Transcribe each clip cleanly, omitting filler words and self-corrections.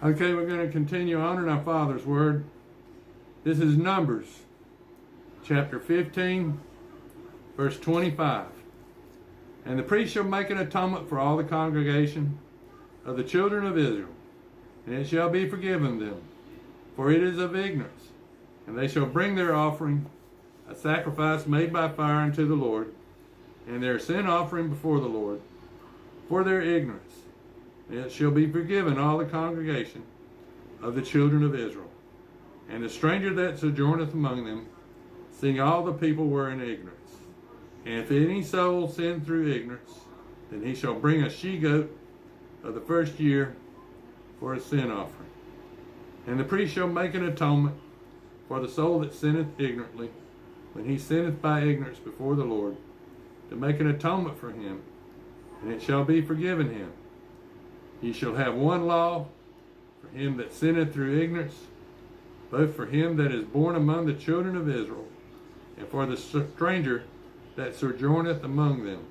Okay, we're going to continue on in our Father's Word. This is Numbers, chapter 15, verse 25. And the priest shall make an atonement for all the congregation of the children of Israel, and it shall be forgiven them, for it is of ignorance. And they shall bring their offering, a sacrifice made by fire unto the Lord, and their sin offering before the Lord, for their ignorance. And it shall be forgiven all the congregation of the children of Israel. And the stranger that sojourneth among them, seeing all the people were in ignorance. And if any soul sin through ignorance, then he shall bring a she-goat of the first year for a sin offering. And the priest shall make an atonement for the soul that sinneth ignorantly, when he sinneth by ignorance before the Lord, to make an atonement for him, and it shall be forgiven him. Ye shall have one law for him that sinneth through ignorance, both for him that is born among the children of Israel, and for the stranger that sojourneth among them.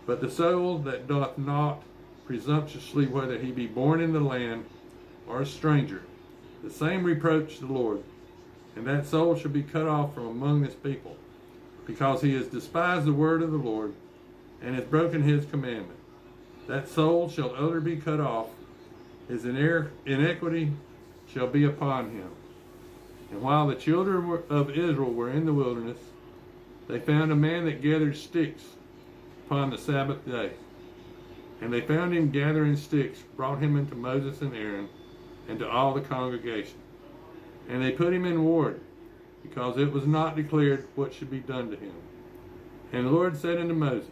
But the soul that doth not presumptuously, whether he be born in the land or a stranger, the same reproach the Lord, and that soul shall be cut off from among this people, because he has despised the word of the Lord, and has broken his commandment. That soul shall utterly be cut off, his iniquity shall be upon him. And while the children of Israel were in the wilderness, they found a man that gathered sticks upon the Sabbath day. And they found him gathering sticks, brought him into Moses and Aaron, and to all the congregation. And they put him in ward, because it was not declared what should be done to him. And the Lord said unto Moses,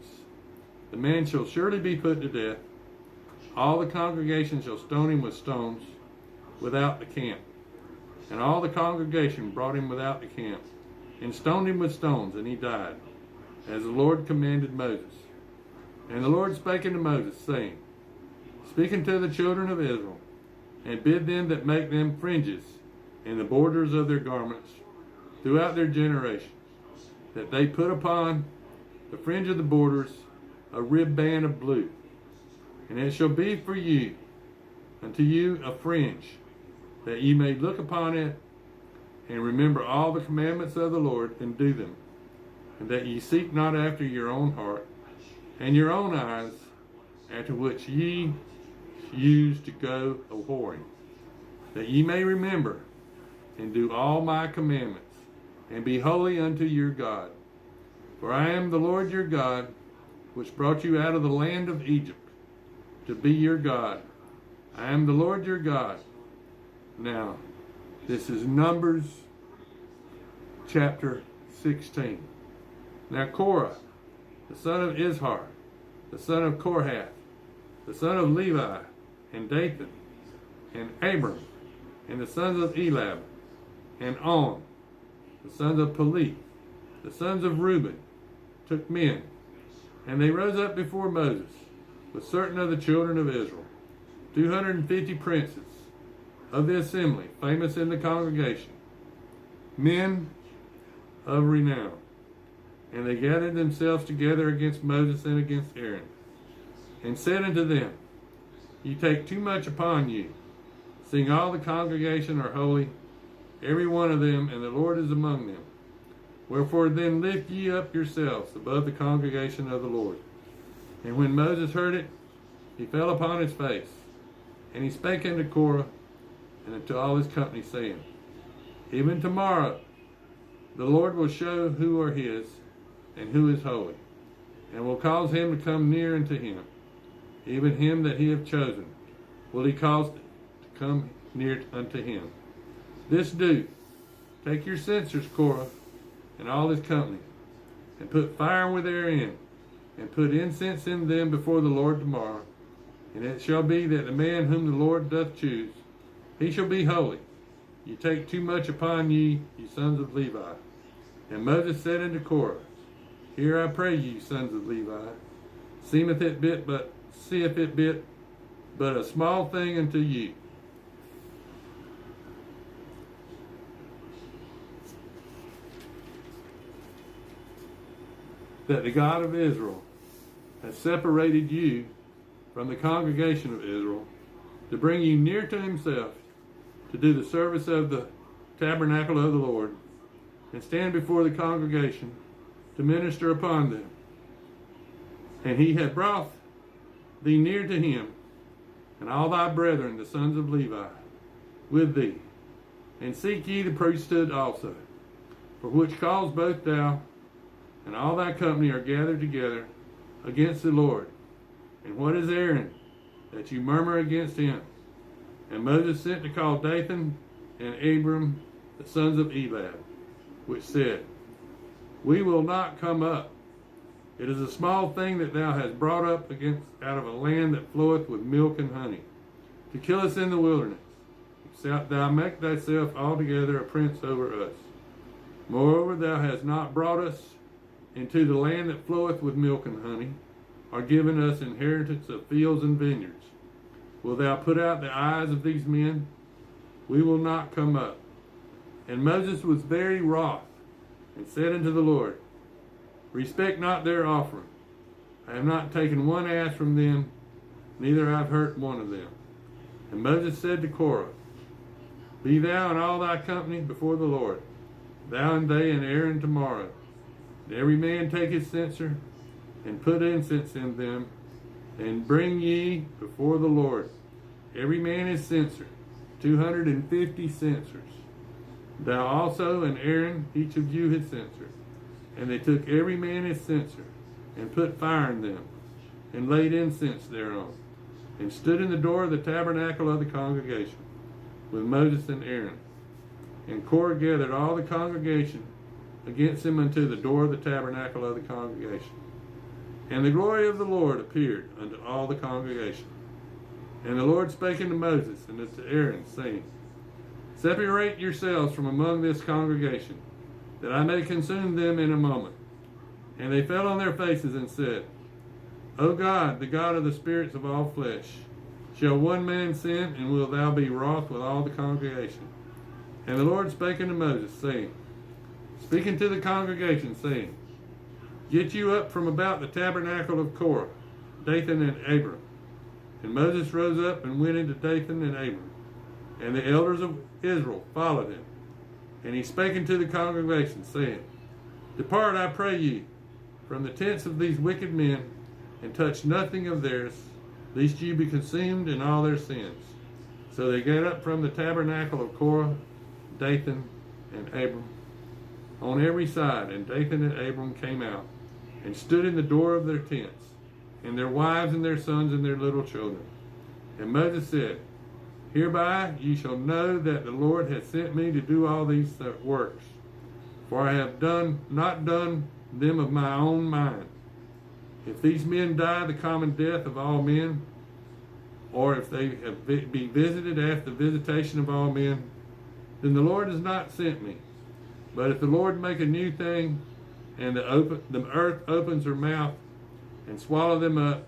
the man shall surely be put to death. All the congregation shall stone him with stones without the camp. And all the congregation brought him without the camp, and stoned him with stones, and he died, as the Lord commanded Moses. And the Lord spake unto Moses, saying, Speak unto the children of Israel, and bid them that make them fringes in the borders of their garments throughout their generations, that they put upon the fringe of the borders a ribband of blue. And it shall be for you, unto you a fringe, that ye may look upon it, and remember all the commandments of the Lord, and do them, and that ye seek not after your own heart, and your own eyes, after which ye used to go a whoring, that ye may remember, and do all my commandments, and be holy unto your God. For I am the Lord your God, which brought you out of the land of Egypt, to be your God. I am the Lord your God. Now, this is Numbers chapter 16. Now Korah, the son of Izhar, the son of Kohath, the son of Levi, and Dathan, and Abram, and the sons of Eliab, and On, the sons of Peleth, the sons of Reuben, took men, and they rose up before Moses with certain of the children of Israel, 250 princes of the assembly, famous in the congregation, men of renown. And they gathered themselves together against Moses and against Aaron, and said unto them, Ye take too much upon you, seeing all the congregation are holy, every one of them, and the Lord is among them. Wherefore then lift ye up yourselves above the congregation of the Lord. And when Moses heard it, he fell upon his face, and he spake unto Korah and unto all his company, saying, Even tomorrow the Lord will show who are his, and who is holy, and will cause him to come near unto him. Even him that he hath chosen will he cause to come near unto him. This do, take your censers, Korah, and all his company, and put fire therein, and put incense in them before the Lord tomorrow. And it shall be that the man whom the Lord doth choose, he shall be holy. Ye take too much upon ye, ye sons of Levi. And Moses said unto Korah, Hear I pray you, sons of Levi, seeth it bit but a small thing unto you, that the God of Israel has separated you from the congregation of Israel, to bring you near to himself, to do the service of the tabernacle of the Lord, and stand before the congregation to minister upon them. And he had brought thee near to him, and all thy brethren, the sons of Levi, with thee. And seek ye the priesthood also, for which cause both thou and all thy company are gathered together against the Lord. And what is Aaron, that you murmur against him? And Moses sent to call Dathan and Abiram, the sons of Eliab, which said, We will not come up. It is a small thing that thou hast brought up out of a land that floweth with milk and honey, to kill us in the wilderness, except thou make thyself altogether a prince over us. Moreover, thou hast not brought us into the land that floweth with milk and honey, or given us inheritance of fields and vineyards. Wilt thou put out the eyes of these men? We will not come up. And Moses was very wroth, and said unto the Lord, Respect not their offering. I have not taken one ass from them, neither have I hurt one of them. And Moses said to Korah, Be thou and all thy company before the Lord, thou and they and Aaron tomorrow. And every man take his censer, and put incense in them, and bring ye before the Lord every man his censer, 250 censers. Thou also and Aaron, each of you his censer. And they took every man his censer, and put fire in them, and laid incense thereon, and stood in the door of the tabernacle of the congregation, with Moses and Aaron. And Korah gathered all the congregation against him unto the door of the tabernacle of the congregation. And the glory of the Lord appeared unto all the congregation. And the Lord spake unto Moses and unto Aaron, saying, Separate yourselves from among this congregation, that I may consume them in a moment. And they fell on their faces and said, O God, the God of the spirits of all flesh, shall one man sin, and wilt thou be wroth with all the congregation? And the Lord spake unto Moses, saying, Speaking to the congregation, saying, Get you up from about the tabernacle of Korah, Dathan and Abiram. And Moses rose up and went into Dathan and Abiram. And the elders of Israel followed him. And he spake unto the congregation, saying, Depart, I pray you, from the tents of these wicked men, and touch nothing of theirs, lest ye be consumed in all their sins. So they got up from the tabernacle of Korah, Dathan, and Abiram on every side. And Dathan and Abiram came out, and stood in the door of their tents, and their wives and their sons and their little children. And Moses said, Hereby ye shall know that the Lord hath sent me to do all these works. For I have not done them of my own mind. If these men die the common death of all men, or if they be visited after the visitation of all men, then the Lord has not sent me. But if the Lord make a new thing, and the earth opens her mouth, and swallow them up,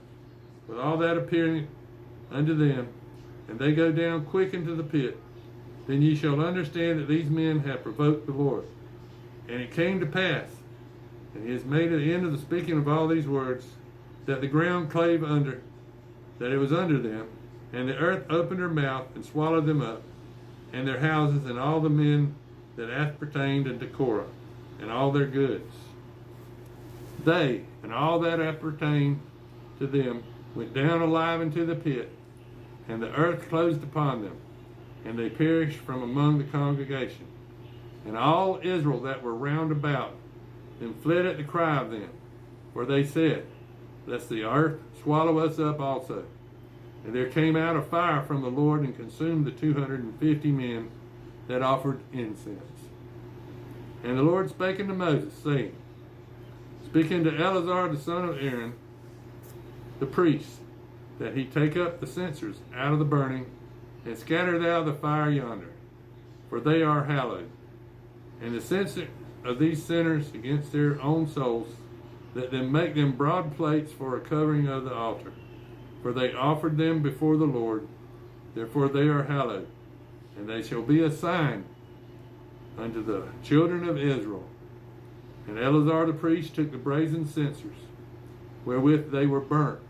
with all that appearing unto them, and they go down quick into the pit, then ye shall understand that these men have provoked the Lord. And it came to pass, and he has made an end of the speaking of all these words, that the ground clave under, that it was under them, and the earth opened her mouth, and swallowed them up, and their houses, and all the men that appertained unto Korah, and all their goods. They, and all that appertained to them, went down alive into the pit, and the earth closed upon them, and they perished from among the congregation. And all Israel that were round about them fled at the cry of them, for they said, Lest the earth swallow us up also. And there came out a fire from the Lord, and consumed the 250 men that offered incense. And the Lord spake unto Moses, saying, Speak unto Eleazar the son of Aaron, the priest, that he take up the censers out of the burning, and scatter thou the fire yonder, for they are hallowed. And the censer of these sinners against their own souls, that them make them broad plates for a covering of the altar. For they offered them before the Lord, therefore they are hallowed. And they shall be a sign unto the children of Israel. And Eleazar the priest took the brazen censers, wherewith they were burnt,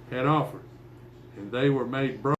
had offered, and they were made broad